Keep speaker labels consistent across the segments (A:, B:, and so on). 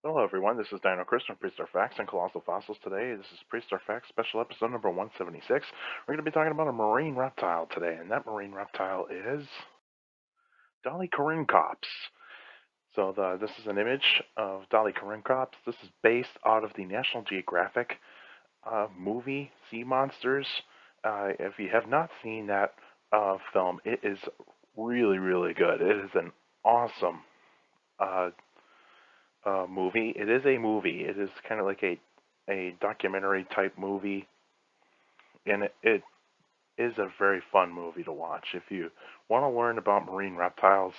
A: Hello everyone, this is Dino Chris from Prehistoric Facts and Colossal Fossils. Today, this is Prehistoric Facts special episode number 176. We're going to be talking about a marine reptile today, and that marine reptile is Dolichorhynchops. This is an image of Dolichorhynchops. This is based out of the National Geographic movie Sea Monsters. If you have not seen that film, it is really, really good. It is an awesome uh, movie. It is a movie. It is kind of like a documentary type movie, and it is a very fun movie to watch. If you want to learn about marine reptiles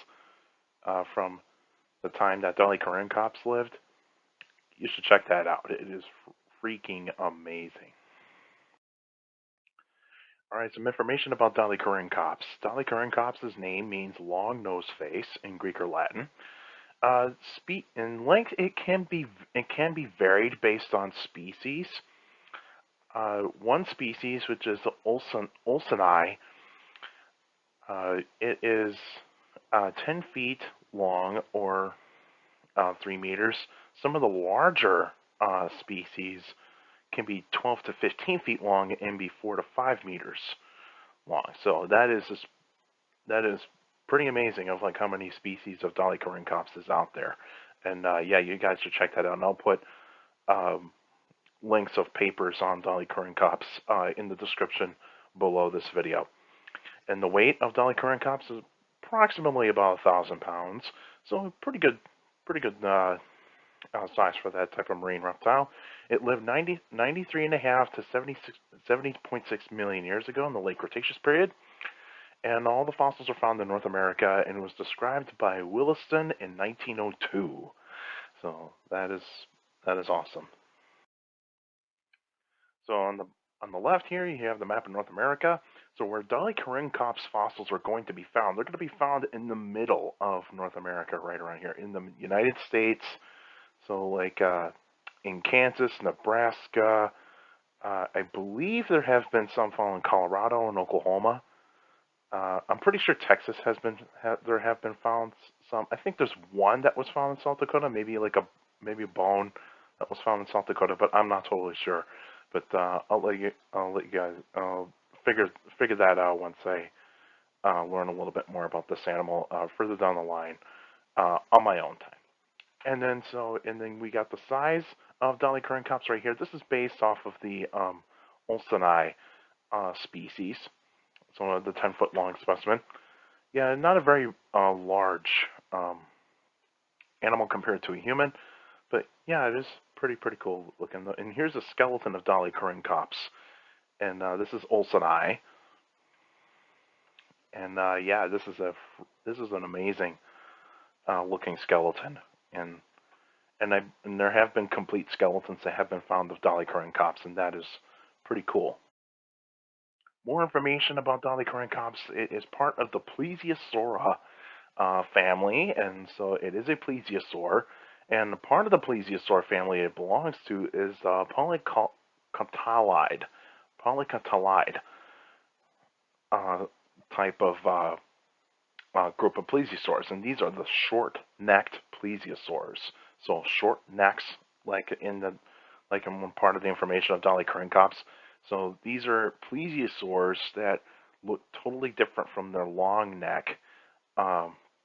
A: from the time that Dolichorhynchops lived, you should check that out. It is freaking amazing. All right, some information about Dolichorhynchops. Dolichorhynchops' name means long nose face in Greek or Latin. In length, it can be varied based on species. One species, which is the Olseni, it is 10 feet long or 3 meters. Some of the larger species can be 12 to 15 feet long and be 4 to 5 meters long. So that is pretty amazing of like how many species of Dolichorhynchops is out there. And yeah, you guys should check that out. And I'll put um, links of papers on Dolichorhynchops in the description below this video. And the weight of Dolichorhynchops is approximately about 1,000 pounds, so pretty good size for that type of marine reptile. It lived 93.5 to 70.6 million years ago in the late Cretaceous period, and all the fossils are found in North America, and was described by Williston in 1902. So that is awesome. So on the left here, you have the map of North America. So where Dolichorhynchops fossils are going to be found, they're going to be found in the middle of North America, right around here in the United States. So like in Kansas, Nebraska, I believe there have been some found in Colorado and Oklahoma. I'm pretty sure Texas there have been found some. I think there's one that was found in South Dakota, maybe a bone that was found in South Dakota, but I'm not totally sure. But I'll let you guys figure that out once I learn a little bit more about this animal further down the line on my own time. And then we got the size of Dolichorhynchops right here. This is based off of the Olseni species, so the 10-foot long specimen. Yeah, not a very large animal compared to a human, but yeah, it is pretty cool looking. And here's a skeleton of Dolichorhynchops, and this is Olseni. And yeah, this is an amazing looking skeleton, and there have been complete skeletons that have been found of Dolichorhynchops, and that is pretty cool. More information about Dolichorhynchops. It is part of the Plesiosaura family, and so it is a plesiosaur. And part of the plesiosaur family it belongs to is polycotyloid type of group of plesiosaurs, and these are the short-necked plesiosaurs. So short necks, like in one part of the information of Dolichorhynchops. So these are plesiosaurs that look totally different from their long neck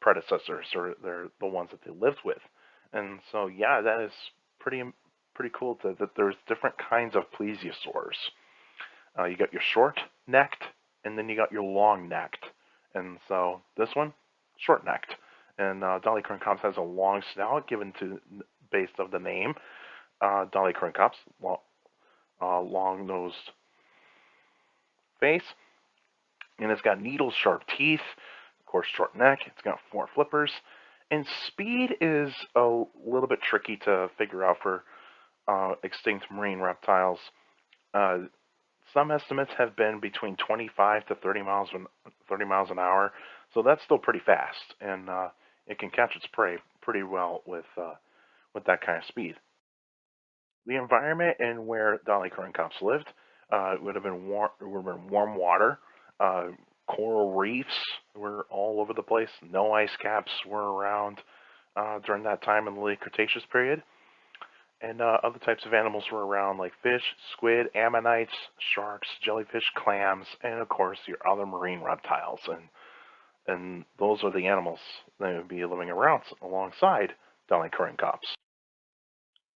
A: predecessors, or they're the ones that they lived with. And so yeah, that is pretty cool that there's different kinds of plesiosaurs. You got your short-necked, and then you got your long-necked. And so this one, short-necked. And Dolichorhynchops has a long snout based of the name. Dolichorhynchops, long-nosed face. And it's got needle-sharp teeth, of course, short neck. It's got 4 flippers. And speed is a little bit tricky to figure out for extinct marine reptiles. Some estimates have been between 25 to 30 miles an hour, so that's still pretty fast, and it can catch its prey pretty well with that kind of speed. The environment and where Dolichorhynchops lived would have been warm water. Coral reefs were all over the place. No ice caps were around during that time in the late Cretaceous period. And other types of animals were around, like fish, squid, ammonites, sharks, jellyfish, clams, and of course your other marine reptiles. And those are the animals that would be living around alongside Dolichorhynchops.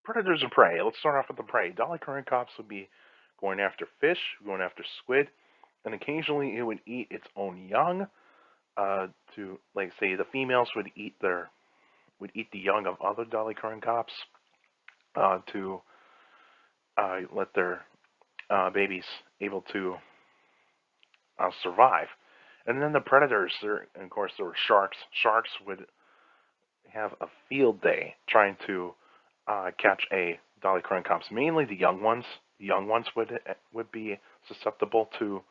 A: Predators and prey. Let's start off with the prey. Dolichorhynchops would be going after fish, going after squid, and occasionally it would eat its own young. To, like, say, the females would eat the young of other Dolichorhynchops to let their babies able to survive. And then the predators, and of course, there were sharks. Sharks would have a field day trying to catch a Dolichorhynchops. Mainly the young ones. The young ones would be susceptible to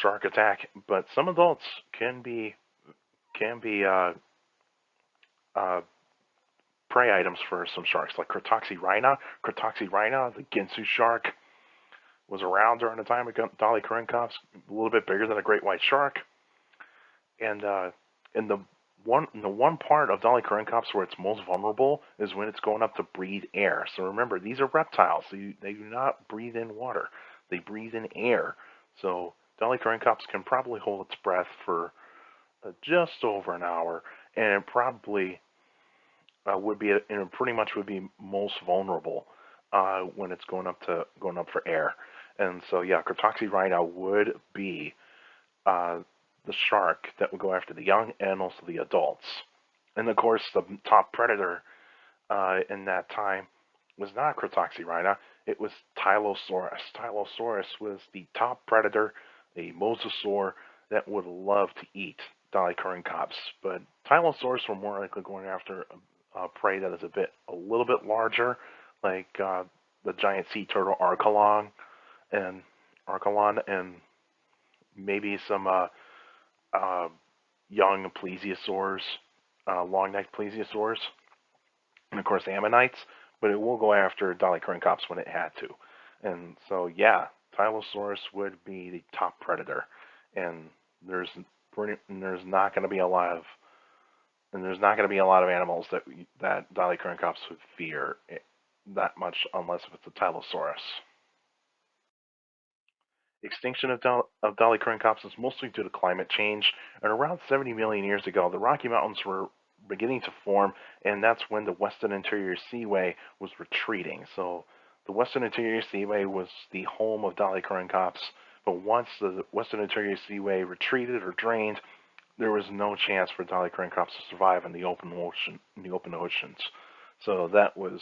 A: shark attack, but some adults can be uh, prey items for some sharks, like Crotoxyrhina. Crotoxyrhina, the Ginsu shark, was around during the time of Dolichorhynchops, a little bit bigger than a great white shark. And in the one part of Dolichorhynchops where it's most vulnerable is when it's going up to breathe air. So remember, these are reptiles. So they do not breathe in water. They breathe in air. So Dolichorhynchops can probably hold its breath for just over an hour, and it probably pretty much would be most vulnerable when it's going up for air. And so yeah, Crotoxyrhina would be uh, the shark that would go after the young and also the adults. And of course, the top predator in that time was not Crotoxyrhina, it was Tylosaurus. Tylosaurus was the top predator, a mosasaur that would love to eat Dolichorhynchops. But Tylosaurus were more likely going after prey that is a little bit larger, like the giant sea turtle and Archelon, and maybe some uh, young plesiosaurs, long-necked plesiosaurs, and of course ammonites, but it will go after Dolichorhynchops when it had to. And so, yeah, Tylosaurus would be the top predator, and there's there's not going to be a lot of animals that Dolichorhynchops would fear that much, unless if it's a Tylosaurus. Extinction of Dolichorhynchops is mostly due to climate change, and around 70 million years ago, the Rocky Mountains were beginning to form, and that's when the Western Interior Seaway was retreating. So the Western Interior Seaway was the home of Dolichorhynchops, but once the Western Interior Seaway retreated or drained, there was no chance for Dolichorhynchops to survive in the open oceans. So that was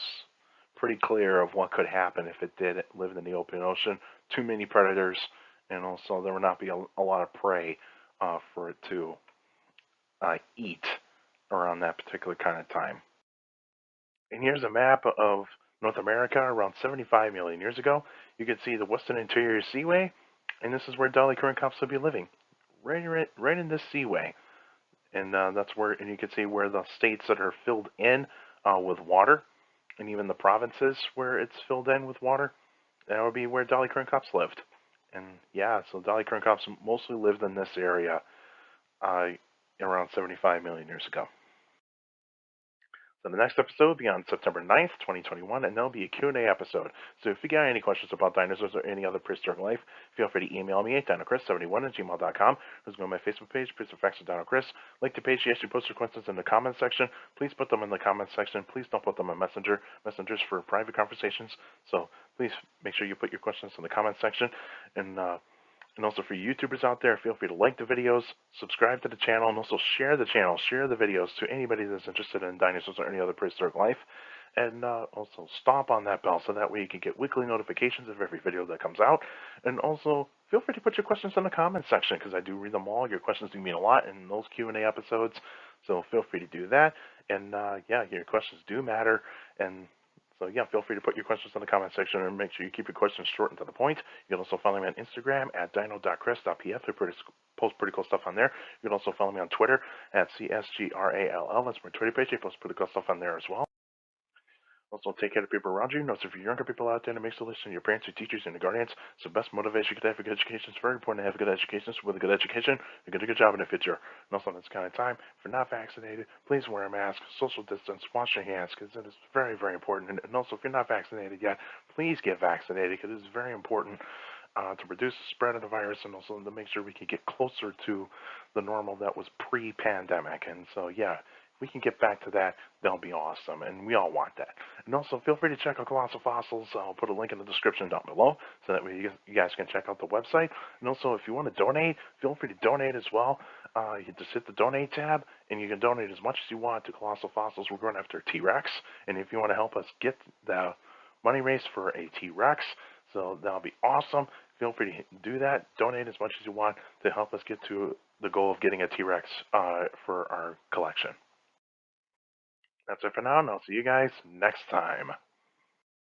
A: pretty clear of what could happen if it did live in the open ocean. Too many predators, and also there would not be a lot of prey for it to eat around that particular kind of time. And here's a map of North America around 75 million years ago. You can see the Western Interior Seaway, and this is where Dolichorhynchops would be living, right in this seaway. And that's where, and you can see where the states that are filled in with water, and even the provinces where it's filled in with water, that would be where Dolichorhynchops lived. And yeah, so Dolichorhynchops mostly lived in this area uh, around 75 million years ago. So the next episode will be on September 9th, 2021, and there'll be a Q&A episode. So if you got any questions about dinosaurs or any other prehistoric life, feel free to email me at dinochrist71@gmail.com. Please go to my Facebook page, Prehistoric Facts with Dino Chris. Like the page, you actually post your questions in the comments section. Please put them in the comments section. Please don't put them on Messenger. Messenger's for private conversations. So please make sure you put your questions in the comments section. And also for YouTubers out there, feel free to like the videos, subscribe to the channel, and also share the channel, share the videos to anybody that's interested in dinosaurs or any other prehistoric life. And also stomp on that bell so that way you can get weekly notifications of every video that comes out. And also feel free to put your questions in the comments section because I do read them all. Your questions do mean a lot in those Q&A episodes, so feel free to do that. And yeah, your questions do matter. And so yeah, feel free to put your questions in the comment section and make sure you keep your questions short and to the point. You can also follow me on Instagram at dino.chris.pf. I post pretty cool stuff on there. You can also follow me on Twitter at CSGRALL. That's my Twitter page. I post pretty cool stuff on there as well. Also, take care of people around you. Notice if you're younger people out there that makes a listen, your parents, your teachers, and your guardians. It's the best motivation you could have for good education. It's very important to have a good education. So with a good education, you can do a good job in the future. And also, in this kind of time, if you're not vaccinated, please wear a mask, social distance, wash your hands, because it is very, very important. And also, if you're not vaccinated yet, please get vaccinated, because it is very important to reduce the spread of the virus and also to make sure we can get closer to the normal that was pre-pandemic. And so, yeah, if we can get back to that, that'll be awesome, and we all want that. And also, feel free to check out Colossal Fossils. I'll put a link in the description down below so that way you guys can check out the website. And also, if you want to donate, feel free to donate as well. You just hit the donate tab, and you can donate as much as you want to Colossal Fossils. We're going after T-Rex, and if you want to help us get the money raised for a T-Rex, so that'll be awesome. Feel free to do that. Donate as much as you want to help us get to the goal of getting a T-Rex for our collection. That's it for now, and I'll see you guys next time.